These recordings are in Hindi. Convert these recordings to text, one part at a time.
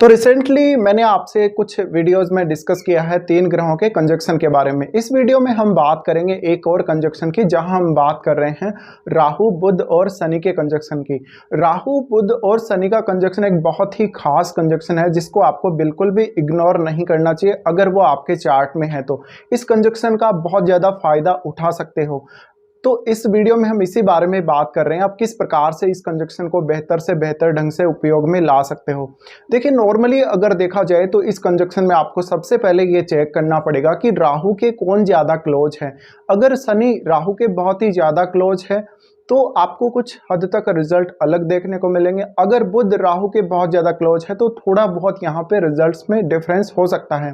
तो रिसेंटली मैंने आपसे कुछ वीडियोस में डिस्कस किया है 3 ग्रहों के कंजक्शन के बारे में। इस वीडियो में हम बात करेंगे एक और कंजक्शन की, जहां हम बात कर रहे हैं राहु बुध और शनि के कंजक्शन की। राहु बुध और शनि का कंजक्शन एक बहुत ही खास कंजक्शन है जिसको आपको बिल्कुल भी इग्नोर नहीं करना चाहिए अगर वो आपके चार्ट में है तो। इस कंजक्शन का आप बहुत ज़्यादा फायदा उठा सकते हो। तो इस वीडियो में हम इसी बारे में बात कर रहे हैं, आप किस प्रकार से इस कंजक्शन को बेहतर से बेहतर ढंग से उपयोग में ला सकते हो। देखिए, नॉर्मली अगर देखा जाए तो इस कंजक्शन में आपको सबसे पहले ये चेक करना पड़ेगा कि राहु के कौन ज़्यादा क्लोज है। अगर शनि राहु के बहुत ही ज़्यादा क्लोज है तो आपको कुछ हद तक रिजल्ट अलग देखने को मिलेंगे। अगर बुध राहु के बहुत ज़्यादा क्लोज है तो थोड़ा बहुत यहाँ पे रिजल्ट्स में डिफरेंस हो सकता है।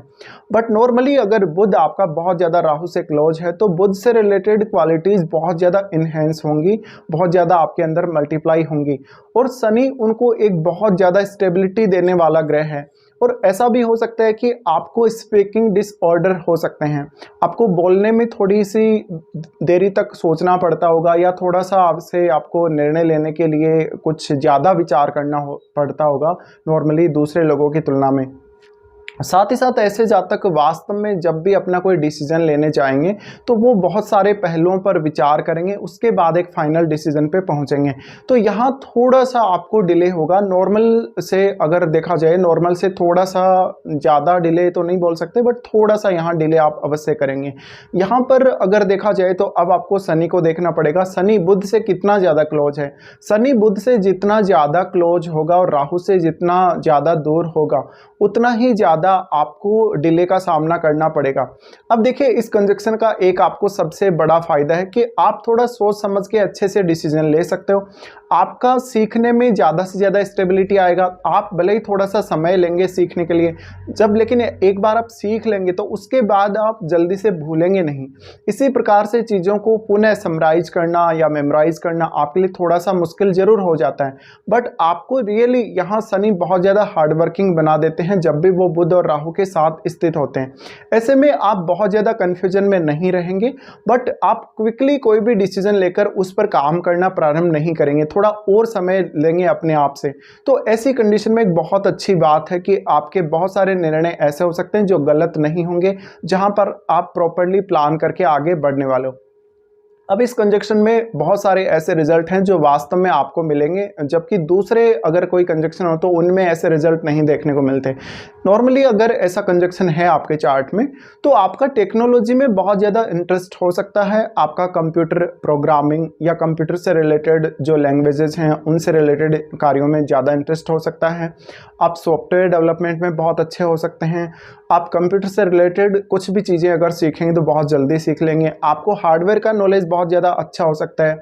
बट नॉर्मली अगर बुध आपका बहुत ज़्यादा राहु से क्लोज है तो बुध से रिलेटेड क्वालिटीज़ बहुत ज़्यादा इन्हेंस होंगी, बहुत ज़्यादा आपके अंदर मल्टीप्लाई होंगी। और शनि उनको एक बहुत ज़्यादा स्टेबिलिटी देने वाला ग्रह है। और ऐसा भी हो सकता है कि आपको स्पीकिंग डिसऑर्डर हो सकते हैं, आपको बोलने में थोड़ी सी देरी तक सोचना पड़ता होगा, या थोड़ा सा आपसे आपको निर्णय लेने के लिए कुछ ज़्यादा विचार करना पड़ता होगा नॉर्मली दूसरे लोगों की तुलना में। साथ ही साथ ऐसे जातक वास्तव में जब भी अपना कोई डिसीजन लेने जाएंगे तो वो बहुत सारे पहलुओं पर विचार करेंगे, उसके बाद एक फाइनल डिसीजन पे पहुंचेंगे। तो यहाँ थोड़ा सा आपको डिले होगा नॉर्मल से, अगर देखा जाए नॉर्मल से थोड़ा सा ज़्यादा डिले तो नहीं बोल सकते, बट थोड़ा सा यहाँ डिले आप अवश्य करेंगे। यहाँ पर अगर देखा जाए तो अब आपको शनि को देखना पड़ेगा, शनि बुध से कितना ज़्यादा क्लोज है। शनि बुध से जितना ज़्यादा क्लोज होगा और राहु से जितना ज़्यादा दूर होगा उतना ही ज़्यादा आपको डिले का सामना करना पड़ेगा। अब देखिए, इस कंजक्शन का एक आपको सबसे बड़ा फायदा है कि आप थोड़ा सोच समझ के अच्छे से डिसीजन ले सकते हो। आपका सीखने में ज़्यादा से ज़्यादा स्टेबिलिटी आएगा। आप भले ही थोड़ा सा समय लेंगे सीखने के लिए, जब लेकिन एक बार आप सीख लेंगे तो उसके बाद आप जल्दी से भूलेंगे नहीं। इसी प्रकार से चीज़ों को पुनः समराइज करना या मेमोराइज करना आपके लिए थोड़ा सा मुश्किल ज़रूर हो जाता है। बट आपको रियली यहाँ शनि बहुत ज़्यादा हार्ड वर्किंग बना देते हैं जब भी वो बुध और राहु के साथ स्थित होते हैं। ऐसे में आप बहुत ज़्यादा कन्फ्यूजन में नहीं रहेंगे, बट आप क्विकली कोई भी डिसीजन लेकर उस पर काम करना प्रारंभ नहीं करेंगे, थोड़ा और समय लेंगे अपने आप से। तो ऐसी कंडीशन में एक बहुत अच्छी बात है कि आपके बहुत सारे निर्णय ऐसे हो सकते हैं जो गलत नहीं होंगे, जहां पर आप प्रॉपरली प्लान करके आगे बढ़ने वाले हो। अब इस कंजक्शन में बहुत सारे ऐसे रिजल्ट हैं जो वास्तव में आपको मिलेंगे, जबकि दूसरे अगर कोई कंजक्शन हो तो उनमें ऐसे रिजल्ट नहीं देखने को मिलते। नॉर्मली अगर ऐसा कंजक्शन है आपके चार्ट में तो आपका टेक्नोलॉजी में बहुत ज़्यादा इंटरेस्ट हो सकता है, आपका कंप्यूटर प्रोग्रामिंग या कंप्यूटर से रिलेटेड जो लैंग्वेजेस हैं उनसे रिलेटेड कार्यों में ज़्यादा इंटरेस्ट हो सकता है। आप सॉफ्टवेयर डेवलपमेंट में बहुत अच्छे हो सकते हैं। आप कंप्यूटर से रिलेटेड कुछ भी चीज़ें अगर सीखेंगे तो बहुत जल्दी सीख लेंगे। आपको हार्डवेयर का नॉलेज बहुत ज़्यादा अच्छा हो सकता है।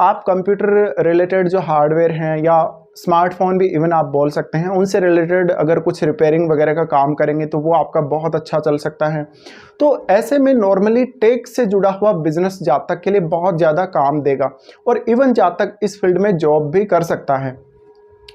आप कंप्यूटर रिलेटेड जो हार्डवेयर हैं या स्मार्टफोन भी इवन आप बोल सकते हैं, उनसे रिलेटेड अगर कुछ रिपेयरिंग वगैरह का काम करेंगे तो वो आपका बहुत अच्छा चल सकता है। तो ऐसे में नॉर्मली टेक से जुड़ा हुआ बिजनेस जातक के लिए बहुत ज़्यादा काम देगा, और इवन जातक इस फील्ड में जॉब भी कर सकता है।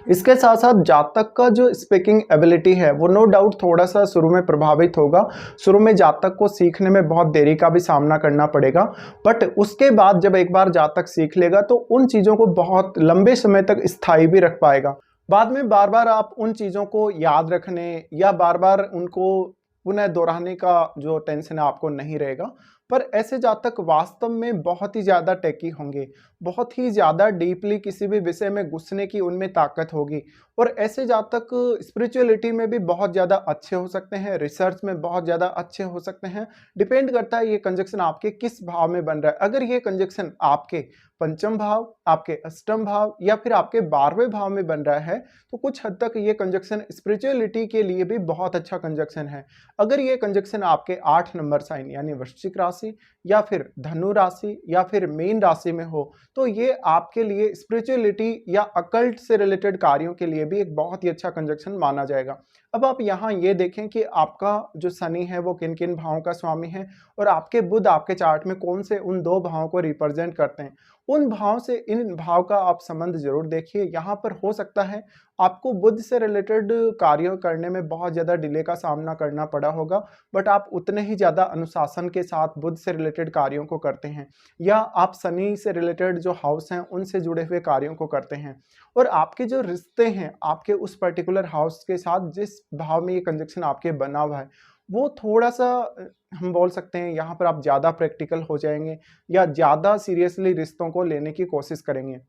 इसके साथ साथ जातक का जो स्पीकिंग एबिलिटी है वो नो डाउट थोड़ा सा शुरू में प्रभावित होगा। शुरू में जातक को सीखने में बहुत देरी का भी सामना करना पड़ेगा, बट उसके बाद जब एक बार जातक सीख लेगा तो उन चीज़ों को बहुत लंबे समय तक स्थायी भी रख पाएगा। बाद में बार बार आप उन चीज़ों को याद रखने या बार बार उनको पुनः दोहराने का जो टेंशन है आपको नहीं रहेगा। पर ऐसे जातक वास्तव में बहुत ही ज़्यादा टेकी होंगे, बहुत ही ज़्यादा डीपली किसी भी विषय में घुसने की उनमें ताकत होगी। और ऐसे जातक स्पिरिचुअलिटी में भी बहुत ज़्यादा अच्छे हो सकते हैं, रिसर्च में बहुत ज़्यादा अच्छे हो सकते हैं। डिपेंड करता है ये कंजक्शन आपके किस भाव में बन रहा है। अगर ये कंजक्शन आपके पंचम भाव, आपके अष्टम भाव या फिर आपके 12वें भाव में बन रहा है तो कुछ हद तक ये कंजक्शन स्पिरिचुअलिटी के लिए भी बहुत अच्छा कंजक्शन है। अगर ये कंजक्शन आपके 8 नंबर साइन यानी वृश्चिक राशि या फिर धनु राशि या फिर मीन राशि में हो तो ये आपके लिए स्पिरिचुअलिटी या अकल्ट से रिलेटेड कार्यों के लिए भी एक बहुत ही अच्छा कंजक्शन माना जाएगा। अब आप यहाँ ये देखें कि आपका जो शनि है वो किन किन भावों का स्वामी है, और आपके बुध आपके चार्ट में कौन से उन 2 भावों को रिप्रेजेंट करते हैं। उन भाव से इन भाव का आप संबंध जरूर देखिए। यहाँ पर हो सकता है आपको बुध से रिलेटेड कार्य करने में बहुत ज़्यादा डिले का सामना करना पड़ा होगा, बट आप उतने ही ज़्यादा अनुशासन के साथ बुध से रिलेटेड रिलेटेड कार्यों को करते हैं, या आप शनि से रिलेटेड जो हाउस हैं उनसे जुड़े हुए कार्यों को करते हैं, और आपके जो रिश्ते हैं आपके उस पर्टिकुलर हाउस के साथ जिस भाव में ये कंजक्शन आपके बना हुआ है, वो थोड़ा-सा हम बोल सकते हैं यहाँ पर आप ज़्यादा प्रैक्टिकल हो जाएँगे या ज़्यादा सीरियसली रिश्तों को लेने की कोशिश करेंगे।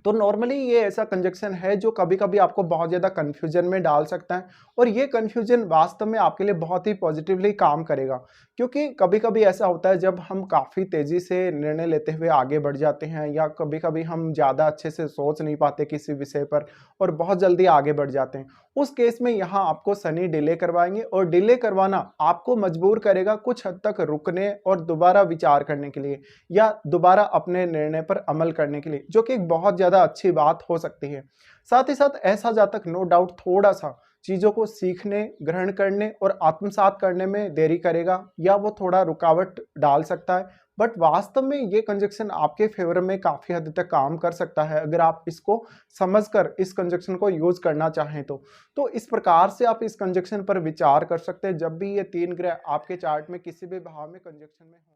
तो नॉर्मली ये ऐसा कंजक्शन है जो कभी-कभी आपको बहुत ज़्यादा कन्फ्यूजन में डाल सकता है, और ये कन्फ्यूजन वास्तव में आपके लिए बहुत ही पॉजिटिवली काम करेगा। क्योंकि कभी-कभी ऐसा होता है जब हम काफ़ी तेज़ी से निर्णय लेते हुए आगे बढ़ जाते हैं, या कभी-कभी हम ज़्यादा अच्छे से सोच नहीं पाते किसी विषय पर और बहुत जल्दी आगे बढ़ जाते हैं। उस केस में यहाँ आपको शनि डिले करवाएँगे, और डिले करवाना आपको मजबूर करेगा कुछ हद तक रुकने और दोबारा विचार करने के लिए, या दोबारा अपने निर्णय पर अमल करने के लिए, जो कि एक बहुत ज़्यादा अच्छी बात हो सकती है। साथ ही साथ ऐसा जातक नो डाउट थोड़ा-सा चीज़ों को सीखने, ग्रहण करने और आत्मसात करने में देरी करेगा, या वो थोड़ा रुकावट डाल सकता है। बट वास्तव में ये कंजक्शन आपके फ़ेवर में काफ़ी हद तक काम कर सकता है, अगर आप इसको समझकर इस कंजक्शन को यूज़ करना चाहें तो। तो इस प्रकार से आप इस कंजक्शन पर विचार कर सकते हैं जब भी ये 3 ग्रह आपके चार्ट में किसी भी भाव में कंजक्शन में हों।